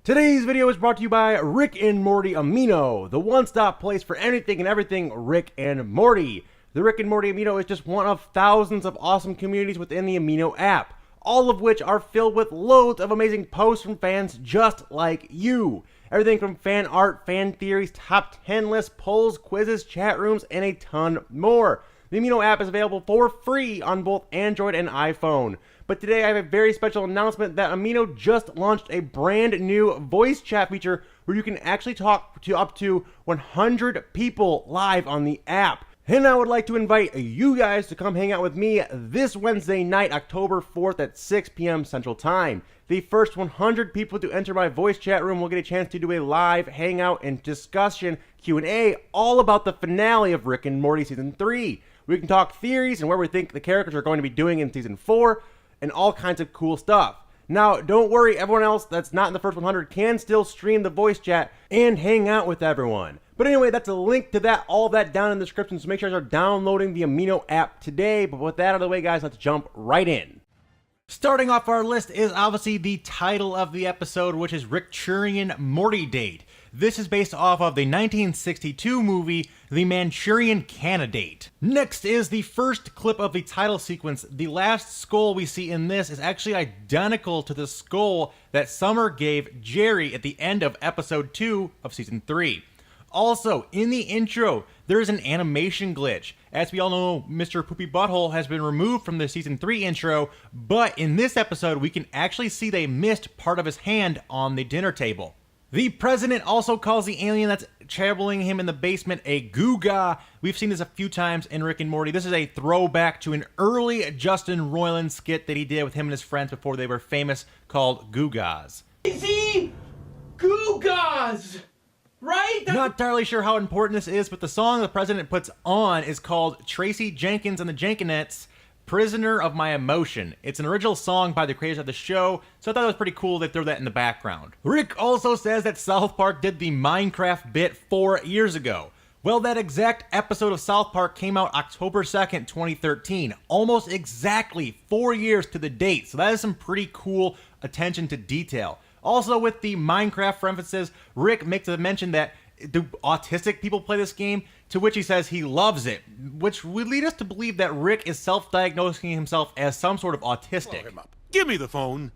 Today's video is brought to you by Rick and Morty Amino, the one-stop place for anything and everything Rick and Morty. The Rick and Morty Amino is just one of thousands of awesome communities within the Amino app, all of which are filled with loads of amazing posts from fans just like you. Everything from fan art, fan theories, top 10 lists, polls, quizzes, chat rooms, and a ton more. The Amino app is available for free on both Android and iPhone. But today I have a very special announcement that Amino just launched a brand new voice chat feature where you can actually talk to up to 100 people live on the app. And I would like to invite you guys to come hang out with me this Wednesday night, October 4th at 6 p.m. Central Time. The first 100 people to enter my voice chat room will get a chance to do a live hangout and discussion Q&A all about the finale of Rick and Morty Season 3. We can talk theories and where we think the characters are going to be doing in Season 4 and all kinds of cool stuff. Now, don't worry, everyone else that's not in the first 100 can still stream the voice chat and hang out with everyone. But anyway, that's a link to that, all that down in the description, so make sure you guys are downloading the Amino app today. But with that out of the way, guys, let's jump right in. Starting off our list is obviously the title of the episode, which is Rick-Churian Morty Date. This is based off of the 1962 movie, The Manchurian Candidate. Next is the first clip of the title sequence. The last skull we see in this is actually identical to the skull that Summer gave Jerry at the end of episode 2 of season 3. Also, in the intro, there is an animation glitch. As we all know, Mr. Poopy Butthole has been removed from the season 3 intro, but in this episode, we can actually see they missed part of his hand on the dinner table. The president also calls the alien that's traveling him in the basement a Googa. We've seen this a few times in Rick and Morty. This is a throwback to an early Justin Roiland skit that he did with him and his friends before they were famous called Googas. Easy Googas! Right? Not entirely sure how important this is, but the song the president puts on is called Tracy Jenkins and the Jankinettes, Prisoner of My Emotion. It's an original song by the creators of the show, so I thought it was pretty cool they threw that in the background. Rick also says that South Park did the Minecraft bit 4 years ago. Well, that exact episode of South Park came out October 2nd, 2013, almost exactly 4 years to the date, so that is some pretty cool attention to detail. Also, with the Minecraft references, Rick makes a mention that do autistic people play this game? To which he says he loves it, which would lead us to believe that Rick is self-diagnosing himself as some sort of autistic. Give me the phone.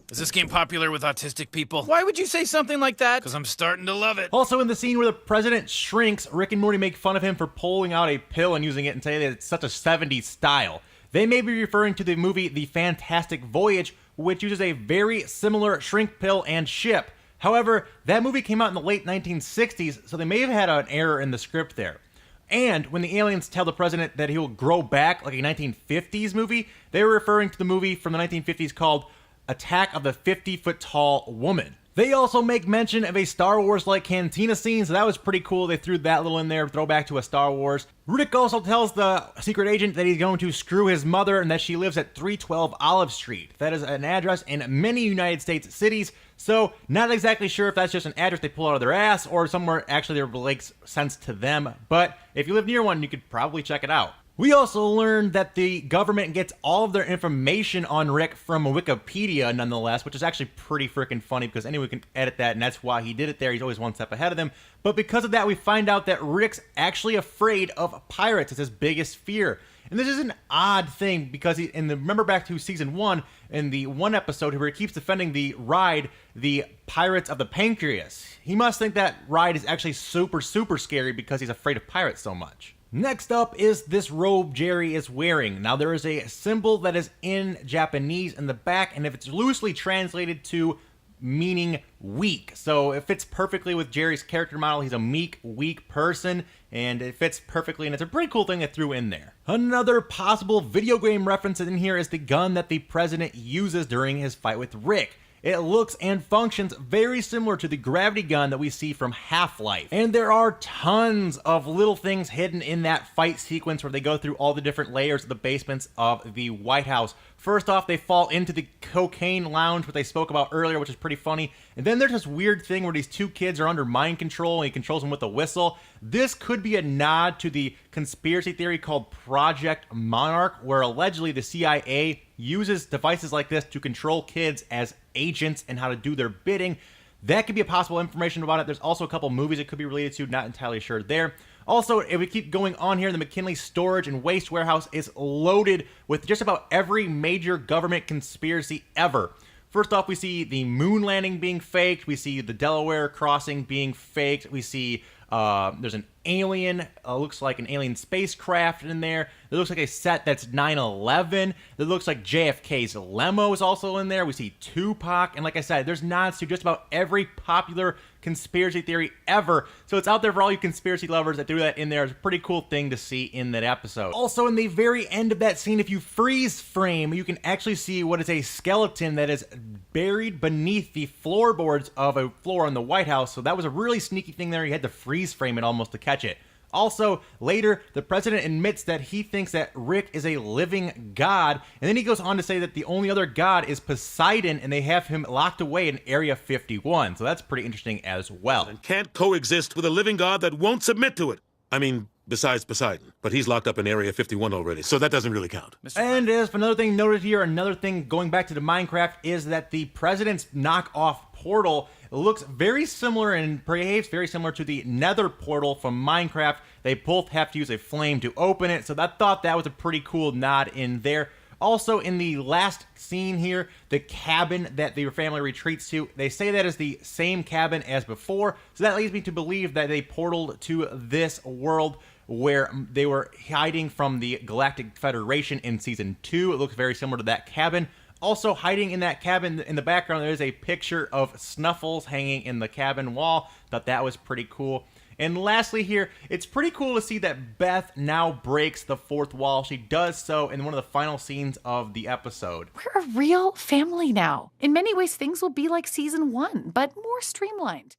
Is this game popular with autistic people? Why would you say something like that? Because I'm starting to love it. Also, in the scene where the president shrinks, Rick and Morty make fun of him for pulling out a pill and using it and say that it's such a 70s style. They may be referring to the movie The Fantastic Voyage, which uses a very similar shrink pill and ship. However, that movie came out in the late 1960s, so they may have had an error in the script there. And when the aliens tell the president that he will grow back like a 1950s movie, they were referring to the movie from the 1950s called Attack of the 50-Foot-Tall Woman. They also make mention of a Star Wars-like cantina scene, so that was pretty cool. They threw that little in there, throwback to a Star Wars. Rick also tells the secret agent that he's going to screw his mother and that she lives at 312 Olive Street. That is an address in many United States cities, so not exactly sure if that's just an address they pull out of their ass or somewhere actually that makes sense to them, but if you live near one, you could probably check it out. We also learned that the government gets all of their information on Rick from Wikipedia nonetheless, which is actually pretty freaking funny because anyone can edit that, and that's why he did it there. He's always one step ahead of them. But because of that, we find out that Rick's actually afraid of pirates. It's his biggest fear. And this is an odd thing because remember back to season 1, in the one episode where he keeps defending the ride, the Pirates of the Pancreas. He must think that ride is actually super, super scary because he's afraid of pirates so much. Next up is this robe Jerry is wearing. Now there is a symbol that is in Japanese in the back, and if it's loosely translated to meaning weak. So it fits perfectly with Jerry's character model. He's a meek, weak person, and it fits perfectly, and it's a pretty cool thing they threw in there. Another possible video game reference in here is the gun that the president uses during his fight with Rick. It looks and functions very similar to the gravity gun that we see from Half-Life. And there are tons of little things hidden in that fight sequence where they go through all the different layers of the basements of the White House. First off, they fall into the cocaine lounge, which they spoke about earlier, which is pretty funny. And then there's this weird thing where these two kids are under mind control and he controls them with a whistle. This could be a nod to the conspiracy theory called Project Monarch, where allegedly the CIA uses devices like this to control kids as agents and how to do their bidding. that could be a possible information about it. There's also a couple movies it could be related to, not entirely sure there. Also, if we keep going on here, the McKinley Storage and Waste Warehouse is loaded with just about every major government conspiracy ever. First off, we see the moon landing being faked. We see the Delaware crossing being faked. We see there's an alien, looks like an alien spacecraft in there. It looks like a set that's 9/11. It looks like JFK's limo is also in there. We see Tupac. And like I said, there's nods to just about every popular conspiracy theory ever. So it's out there for all you conspiracy lovers that do that in there. It's a pretty cool thing to see in that episode. Also, in the very end of that scene, if you freeze frame, you can actually see what is a skeleton that is buried beneath the floorboards of a floor in the White House. So that was a really sneaky thing there. You had to freeze frame it almost to catch it. Also, later, the president admits that he thinks that Rick is a living god, and then he goes on to say that the only other god is Poseidon, and they have him locked away in Area 51. So that's pretty interesting as well. And can't coexist with a living god that won't submit to it. I mean, besides Poseidon. But he's locked up in Area 51 already, so that doesn't really count. And as another thing noted here, another thing going back to the Minecraft is that the president's knockoff portal looks very similar and behaves very similar to the Nether portal from Minecraft. They both have to use a flame to open it, so I thought that was a pretty cool nod in there. Also, in the last scene here, the cabin that the family retreats to, they say that is the same cabin as before, so that leads me to believe that they portaled to this world where they were hiding from the Galactic Federation in Season 2. It looks very similar to that cabin. Also, hiding in that cabin in the background, there is a picture of Snuffles hanging in the cabin wall. Thought that was pretty cool. And lastly here, it's pretty cool to see that Beth now breaks the fourth wall. She does so in one of the final scenes of the episode. We're a real family now. In many ways, things will be like Season 1, but more streamlined.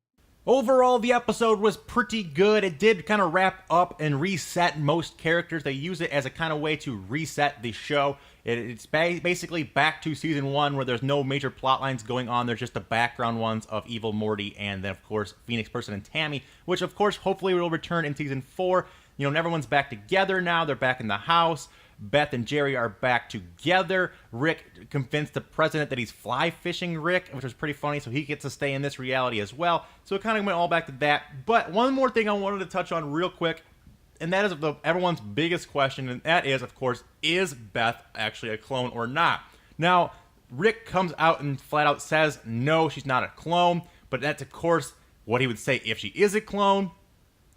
Overall, the episode was pretty good. It did kind of wrap up and reset most characters. They use it as a kind of way to reset the show. It's basically back to Season 1 where there's no major plot lines going on. There's just the background ones of Evil Morty and then, of course, Phoenix Person and Tammy, which, of course, hopefully will return in Season 4. You know, everyone's back together now. They're back in the house. Beth and Jerry are back together. Rick convinced the president that he's fly fishing Rick, which was pretty funny, so he gets to stay in this reality as well. So it kind of went all back to that. But one more thing I wanted to touch on real quick, and that is everyone's biggest question, and that is, of course, is Beth actually a clone or not? Now, Rick comes out and flat out says, no, she's not a clone, but that's, of course, what he would say if she is a clone.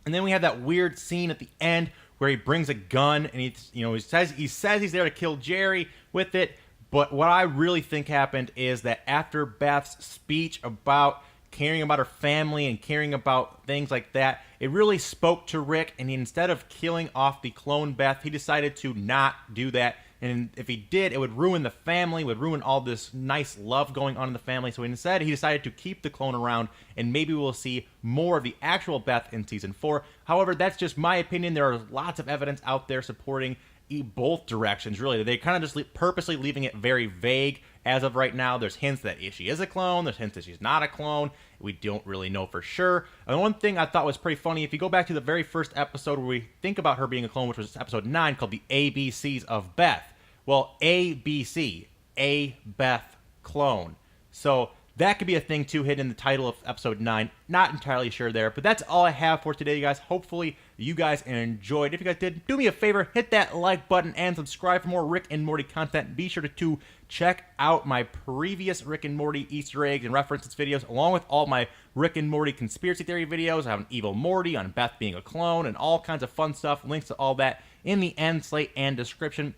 And then we have that weird scene at the end where he brings a gun and he says he's there to kill Jerry with it. But what I really think happened is that after Beth's speech about caring about her family and caring about things like that, it really spoke to Rick, and instead of killing off the clone Beth, he decided to not do that. And if he did, it would ruin the family, would ruin all this nice love going on in the family. So instead, he decided to keep the clone around, and maybe we'll see more of the actual Beth in Season 4. However, that's just my opinion. There are lots of evidence out there supporting both directions, really. They kind of just purposely leaving it very vague. As of right now, there's hints that she is a clone. There's hints that she's not a clone. We don't really know for sure. And one thing I thought was pretty funny, if you go back to the very first episode where we think about her being a clone, which was episode 9, called the ABCs of Beth. Well, ABC, A Beth clone. So that could be a thing too, hidden in the title of episode 9. Not entirely sure there, but that's all I have for today, you guys. Hopefully you guys enjoyed. If you guys did, do me a favor, hit that like button and subscribe for more Rick and Morty content. Be sure to check out my previous Rick and Morty Easter eggs and references videos, along with all my Rick and Morty conspiracy theory videos. I have an Evil Morty on Beth being a clone and all kinds of fun stuff. Links to all that in the end slate and description.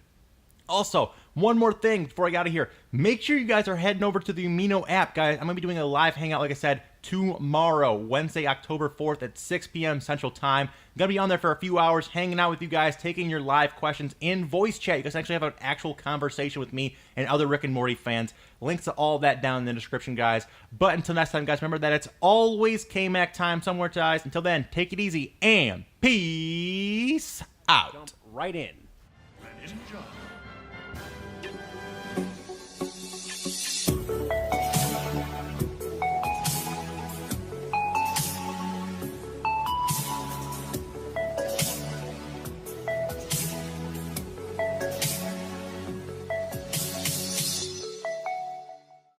Also, one more thing before I get out of here. Make sure you guys are heading over to the Amino app, guys. I'm going to be doing a live hangout, like I said, tomorrow, Wednesday, October 4th at 6 p.m. Central Time. I'm going to be on there for a few hours, hanging out with you guys, taking your live questions in voice chat. You guys actually have an actual conversation with me and other Rick and Morty fans. Links to all that down in the description, guys. But until next time, guys, remember that it's always K-Mac time somewhere, guys. Until then, take it easy and peace out. Jump right in. Ninja.